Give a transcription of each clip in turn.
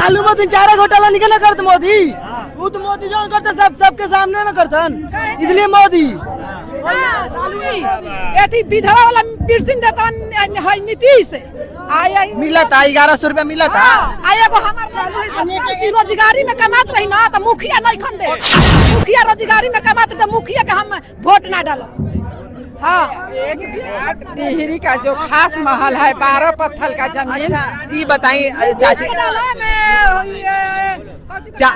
लालू मोदी चारा घोटाला निकल करते मोदी, वो तो मोदी जो करते सबके सामने न करतन, इसलिए मोदी विधवा वाला पेंशन देता है नीतीश मिला था 1100 रुपया मिला था। आएगो हमारे रोजगारी में कमात रही ना तो मुखिया नहीं खन दे, मुखिया रोजगारी में कमाते तो मुखिया का हम वोट ना डालो। हाँ, टिहरी का जो खास महल है 12 पत्थर का जमीन। अच्छा ये बताइए चाची,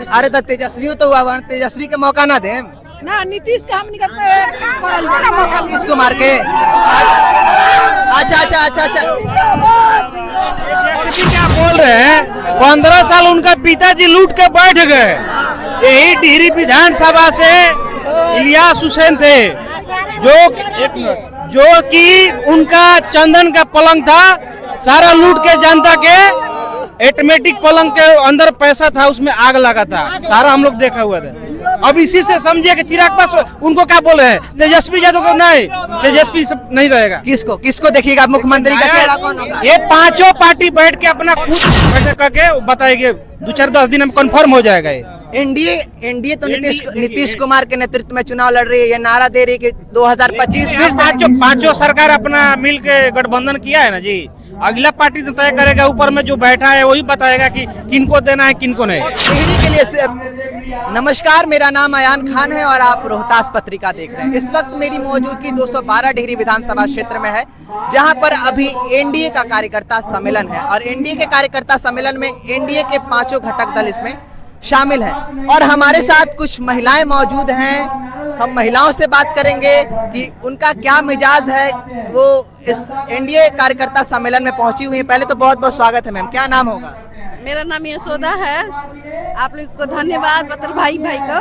अरे तो तेजस्वी तो हुआ, तेजस्वी के मौका ना दे ना, नीतीश का हम करल मौका नीतीश कुमार के। अच्छा क्या बोल रहे हैं, 15 साल उनका पिताजी लूट के बैठ गए। यही टिहरी विधानसभा से इलियास हुसैन थे जो कि उनका चंदन का पलंग था, सारा लूट के जनता के ऑटोमेटिक पलंग के अंदर पैसा था, उसमें आग लगा था, सारा हम लोग देखा हुआ था। अब इसी से समझिए कि चिराग पासवान उनको क्या बोले हैं, तेजस्वी यादव को नहीं, तेजस्वी सब नहीं रहेगा। किसको देखिएगा मुख्यमंत्री का चेहरा कौन होगा? ये पांचों पार्टी बैठ के अपना खुद बैठक करके बताएंगे, 2-4-10 दिन में कंफर्म हो जाएगा। ये एनडीए तो नीतीश कुमार के नेतृत्व में चुनाव लड़ रही है, ये नारा दे रही है कि 2025 फिर पांचों सरकार अपना मिल के गठबंधन किया है ना जी। अगला पार्टी तो तय करेगा, ऊपर में जो बैठा है वही बताएगा कि किनको देना है किनको नहीं। टिहरी के लिए नमस्कार, मेरा नाम अयान खान है और आप रोहतास पत्रिका देख रहे हैं। इस वक्त मेरी मौजूदगी 212 टिहरी विधानसभा क्षेत्र में है, जहां पर अभी एनडीए का कार्यकर्ता सम्मेलन है और एनडीए के कार्यकर्ता सम्मेलन में एनडीए के 5 घटक दल इसमें शामिल हैं और हमारे साथ कुछ महिलाएं मौजूद हैं। हम महिलाओं से बात करेंगे कि उनका क्या मिजाज है, वो इस एनडीए कार्यकर्ता सम्मेलन में पहुंची हुई है। पहले तो बहुत बहुत स्वागत है मैम, क्या नाम होगा? मेरा नाम यशोदा है। आप लोग को धन्यवाद बतर भाई को।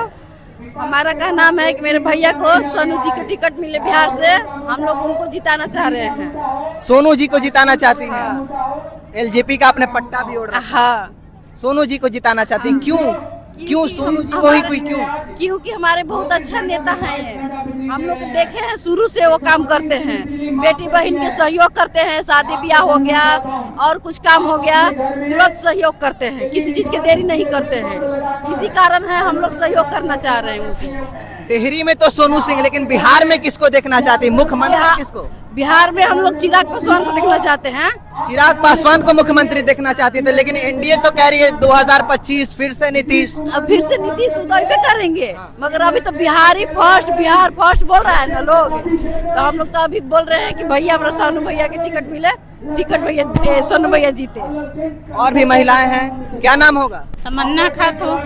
हमारा का नाम है कि मेरे भैया को सोनू जी के टिकट मिले बिहार से, हम लोग उनको जिताना चाह रहे हैं। सोनू जी को जिताना चाहती हैं? एलजेपी का आपने पट्टा भी ओढ़ रखा। हाँ, सोनू जी को जिताना चाहती हैं, क्यों सोनू जी को ही कोई क्योंकि हमारे बहुत अच्छा नेता हैं ये। हम लोग देखे हैं शुरू से वो काम करते हैं, बेटी बहन के सहयोग करते हैं, शादी ब्याह हो गया और कुछ काम हो गया तुरंत सहयोग करते हैं, किसी चीज की देरी नहीं करते हैं। इसी कारण है हम लोग सहयोग करना चाह रहे हैं उनको। टिहरी में तो सोनू सिंह, लेकिन बिहार में किसको देखना चाहते हैं, मुख्यमंत्री किसको? बिहार में हम लोग चिराग पासवान को देखना चाहते हैं। चिराग पासवान को मुख्यमंत्री देखना चाहती थे, लेकिन एनडीए तो कह रही है 2025 फिर से नीतीश। अब फिर से नीतीश तो करेंगे, मगर अभी तो बिहार फर्स्ट बोल रहा है ना लोग, तो हम लोग तो अभी बोल रहे हैं कि भैया हमारा सोनू भैया के टिकट मिले, टिकट भैया सोनू भैया जीते। और भी महिलाएं हैं, क्या नाम होगा? तमन्ना खातून।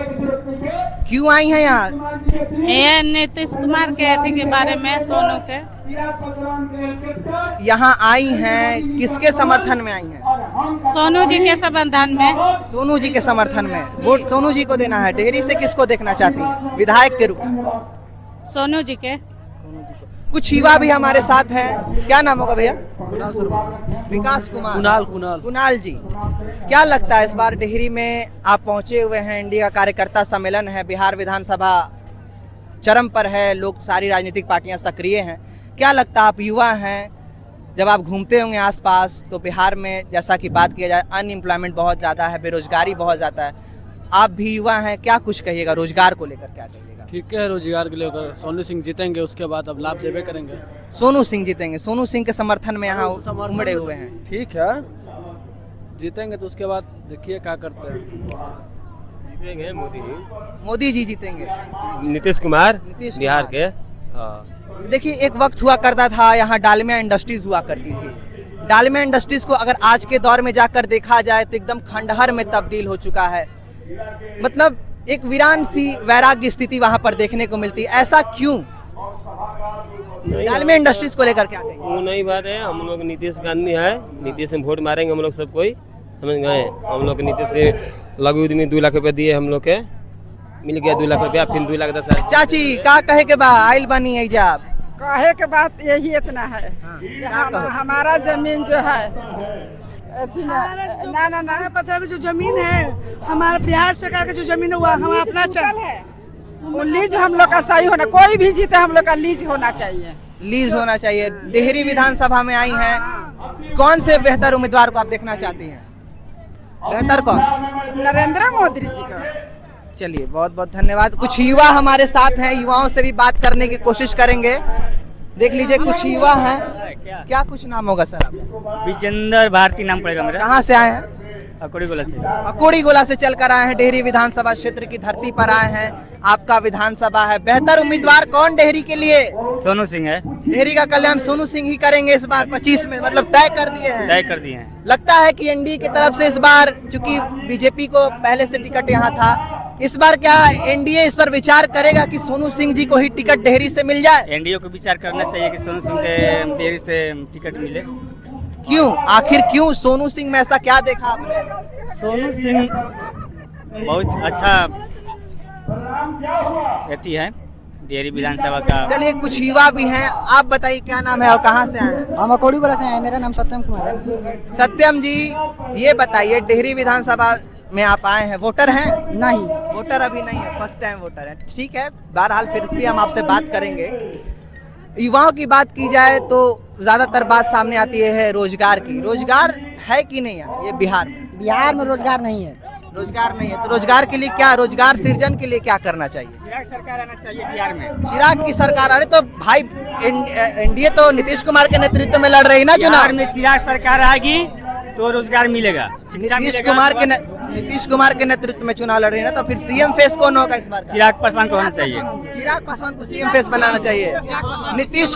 क्यों आई हैं यहाँ? ये नीतीश कुमार के अथी के बारे में, सोनू के। यहाँ आई हैं, किसके समर्थन में आई हैं? सोनू जी के समर्थन में। सोनू जी के समर्थन में वोट सोनू जी को देना है। टिहरी से किसको देखना चाहती हैं विधायक के रूप में? सोनू जी के। कुछ युवा भी हमारे साथ हैं, क्या नाम होगा भैया? विकास कुमार। कुणाल जी, क्या लगता है इस बार टिहरी में आप पहुंचे हुए हैं, एनडीए का कार्यकर्ता सम्मेलन है, बिहार विधानसभा चरम पर है, लोग सारी राजनीतिक पार्टियां सक्रिय हैं, क्या लगता है आप युवा हैं, जब आप घूमते होंगे आसपास तो बिहार में जैसा कि बात किया जाए अनएम्प्लॉयमेंट बहुत ज़्यादा है, बेरोजगारी बहुत ज़्यादा है, आप भी युवा हैं, क्या कुछ कहिएगा रोजगार को लेकर, क्या कहिएगा? ठीक है, रोजगार के लेकर सोनू सिंह जीतेंगे, उसके बाद अब लाभ देवे करेंगे। सोनू सिंह जीतेंगे, सोनू सिंह के समर्थन में यहाँ उमड़े हुए हैं। ठीक है, जीतेंगे तो उसके बाद देखिए क्या करते हैं। जीतेंगे मोदी जी जीतेंगे। नीतीश कुमार बिहार के। देखिए एक वक्त हुआ करता था यहाँ डालमिया इंडस्ट्रीज हुआ करती थी। डालमिया इंडस्ट्रीज को अगर आज के दौर में जाकर देखा जाए तो एकदम खंडहर में तब्दील हो चुका है, मतलब एक वीरान सी वैराग्य स्थिति वहां पर देखने को मिलती है। ऐसा क्यों? डालमिया इंडस्ट्रीज को लेकर क्या कहेंगे? वो नई बात है, हम लोग नीतीश का आदमी है, नीतीश से वोट मारेंगे हम लोग सब कोई, समझ गए? हम लोग नीतीश से लघु उद्यमी 2 लाख रुपया दिए, हम लोग के मिल गया 2 लाख रुपया, फिर 2,10,000। चाची का कहे के बा आइल बनी है जाब? कहे के बात यही इतना है, हमारा जमीन जो है ना पता जो जमीन है हमारा बिहार सरकार का जो जमीन हुआ हम अपना है, वो लीज हम लोग का सही होना, कोई भी जीते हम लोग का लीज होना चाहिए। लीज होना चाहिए। टिहरी विधानसभा में आई हैं, कौन से बेहतर उम्मीदवार को आप देखना चाहती हैं? बेहतर कौन? नरेंद्र मोदी जी का। चलिए बहुत बहुत धन्यवाद। कुछ युवा हमारे साथ हैं, युवाओं से भी बात करने की कोशिश करेंगे। देख लीजिए कुछ युवा हैं। क्या कुछ नाम होगा सर आपका? विजेंद्र भारती नाम पड़ेगा मेरा। कहाँ से आए हैं? अकोड़ी गोला से। अकोड़ी गोला से चलकर आए हैं, डेहरी विधानसभा क्षेत्र की धरती पर आए हैं। आपका विधानसभा है, बेहतर उम्मीदवार कौन डेहरी के लिए? सोनू सिंह है। डेहरी का कल्याण सोनू सिंह ही करेंगे इस बार 25 में, मतलब तय कर दिए हैं। तय कर दिए हैं। लगता है कि एनडीए की तरफ से इस बार, चूंकि बीजेपी को पहले से टिकट यहाँ था, इस बार क्या एनडीए इस पर विचार करेगा कि सोनू सिंह जी को ही टिकट डेहरी से मिल जाए? एनडीए को विचार करना चाहिए कि सोनू सिंह के डेहरी से टिकट मिले। क्यों, आखिर क्यों? सोनू सिंह में ऐसा क्या देखा आपने? सोनू सिंह बहुत अच्छा व्यक्ति है डेहरी विधानसभा का। चलिए कुछ युवा भी हैं, आप बताइए क्या नाम है और कहाँ से आए हैं? हम अकोड़ी गोला से आए हैं। मेरा नाम सत्यम कुमार है। सत्यम जी, ये बताइए डेहरी विधानसभा में आप आए हैं, वोटर हैं? नहीं, वोटर अभी नहीं है, फर्स्ट टाइम वोटर है। ठीक है, बहरहाल फिर भी हम आपसे बात करेंगे। युवाओं की बात की जाए तो ज्यादातर बात सामने आती है रोजगार की। रोजगार है कि नहीं है ये बिहार में? बिहार में रोजगार नहीं है। रोजगार नहीं है तो रोजगार के लिए क्या, रोजगार सृजन के लिए क्या करना चाहिए? चिराग सरकार आना चाहिए बिहार में। चिराग की सरकार? अरे तो भाई एनडीए तो नीतीश कुमार के नेतृत्व में लड़ रही ना चुनाव। बिहार में चिराग सरकार आएगी तो रोजगार मिलेगा। नीतीश कुमार के नेतृत्व में चुनाव लड़ रही है ना, तो फिर सीएम फेस कौन होगा इस बार? चिराग पासवान को होना चाहिए। चिराग पासवान को सीएम फेस बनाना चाहिए। नीतीश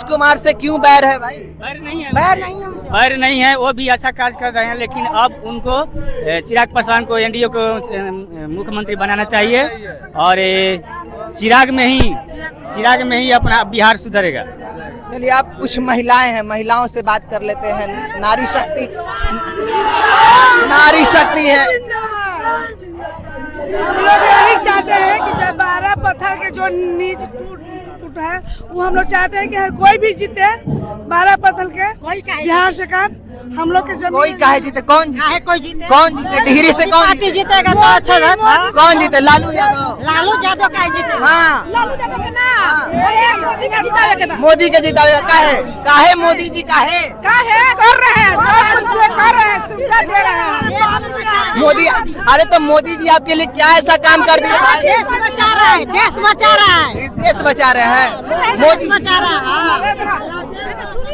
कुमार से क्यों बैर है भाई? बैर नहीं है, वो भी अच्छा कार्य कर रहे हैं, लेकिन अब उनको चिराग पासवान को एनडीए को मुख्यमंत्री बनाना चाहिए और चिराग में ही अपना बिहार सुधरेगा। चलिए, आप कुछ महिलाएं हैं, महिलाओं से बात कर लेते हैं। नारी शक्ति है। हम लोग यही चाहते हैं कि जब 12 पत्थर के जो नींव टूट है, वो हम लोग चाहते हैं कि कोई भी जीते 12 पत्थर के बिहार सरकार हम लोग के जमीन। कोई काहे जीते? कौन जीते? कोई जीते? कौन जीते? टिहरी से कौन जीते? जीतेगा तो अच्छा रहता। कौन जीते? लालू यादव का जीते। हाँ, लालू यादव के ना मोदी का जितावे के ना। मोदी के जितावे। काहे मोदी जी काहे कर रहे हैं, सब कुछ कर रहे हैं, सुविधा दे रहे हैं मोदी। अरे तो मोदी जी आपके लिए क्या ऐसा काम कर दिया भाई? देश बचा रहा है। देश बचा रहे हैं मोदी।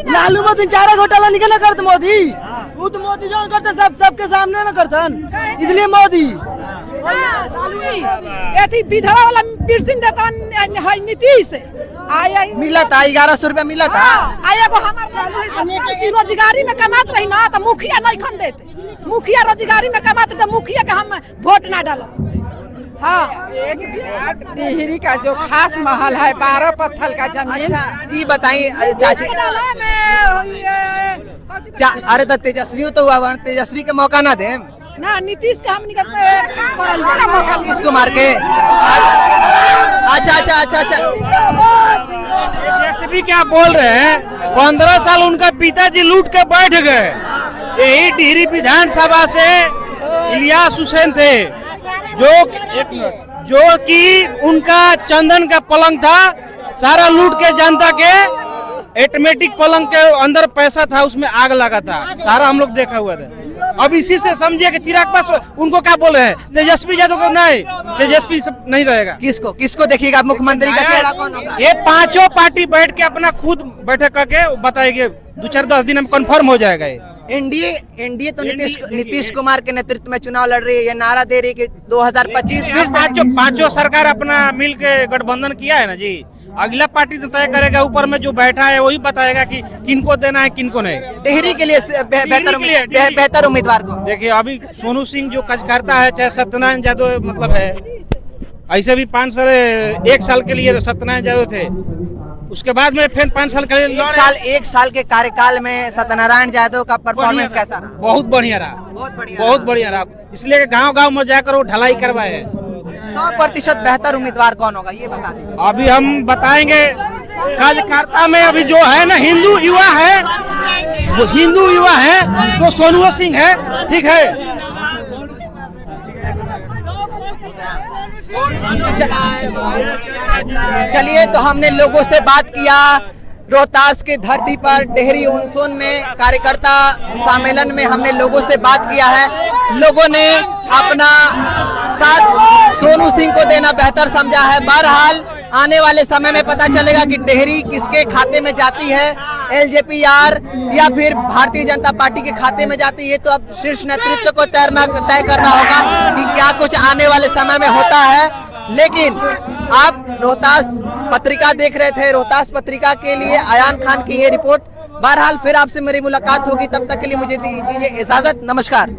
लालू मोदी चारा घोटाला निकला करते मोदी। वो तो मोदी जो करते सबके सामने न करतन, इसलिए मोदी। विधवा वाला पिरसिन देता है नीतीश मिला था 1100 रुपया मिला था। आया को हमारे रोजगारी में कमात रही ना, तो मुखिया नहीं खन देते। मुखिया रोजगारी में कमाते तो मुखिया के हम वोट ना डालो। हाँ, टिहरी का जो खास महल है 12 पत्थर का जमीन। अच्छा, ये बताइए चाची। अरे तो तेजस्वी तो हुआ, तेजस्वी के मौका ना दे ना, नीतीश का हम करल मौका। नीतीश कुमार के। अच्छा तेजस्वी क्या बोल रहे हैं? 15 साल उनका पिताजी लूट के बैठ गए। यही टिहरी विधानसभा से इलियास हुसैन थे, जो कि उनका चंदन का पलंग था, सारा लूट के जनता के ऑटोमेटिक पलंग के अंदर पैसा था, उसमें आग लगा था, सारा हम लोग देखा हुआ था। अब इसी से समझिए कि चिराग पासवान उनको क्या बोल रहे हैं? तेजस्वी यादव को नहीं, तेजस्वी सब नहीं रहेगा। किसको देखिएगा मुख्यमंत्री का चेहरा कौन होगा? ये पांचों पार्टी बैठ के अपना खुद बैठक करके बताएंगे, 2-4-10 दिन में कंफर्म हो जाएगा। एनडीए तो नीतीश कुमार के नेतृत्व में चुनाव लड़ रही है, ये नारा दे रही है कि 2025 फिर पांचों सरकार अपना मिल के गठबंधन किया है ना जी। अगला पार्टी तो तय करेगा, ऊपर में जो बैठा है वही बताएगा कि किनको देना है किनको नहीं। टिहरी के लिए बेहतर उम्मीदवार को देखिए, अभी सोनू सिंह जो कच करता है, चाहे सत्यनारायण यादव मतलब है, ऐसे भी 1 साल के लिए सत्यनारायण यादव थे, उसके बाद में फिर 5 साल के लिए एक साल के कार्यकाल में सत्यनारायण यादव का परफॉर्मेंस कैसा रहा? बहुत बढ़िया रहा। इसलिए गांव में जाकर वो ढलाई करवाए। 100% बेहतर उम्मीदवार कौन होगा ये बता दीजिए। अभी हम बताएंगे। कार्यकर्ता में अभी जो है ना, हिंदू युवा है तो सोनू सिंह है, ठीक है। चलिए, तो हमने लोगों से बात किया। रोहतास के धरती पर डेहरी ऑन में कार्यकर्ता सम्मेलन में हमने लोगों से बात किया है। लोगों ने अपना साथ सोनू सिंह को देना बेहतर समझा है। बहरहाल आने वाले समय में पता चलेगा कि डेहरी किसके खाते में जाती है, एलजेपीआर या फिर भारतीय जनता पार्टी के खाते में जाती है। तो अब शीर्ष नेतृत्व को तय करना होगा कि क्या कुछ आने वाले समय में होता है। लेकिन आप रोहतास पत्रिका देख रहे थे, रोहतास पत्रिका के लिए अयान खान की ये रिपोर्ट। बहरहाल फिर आपसे मेरी मुलाकात होगी, तब तक के लिए मुझे दीजिए इजाजत। नमस्कार।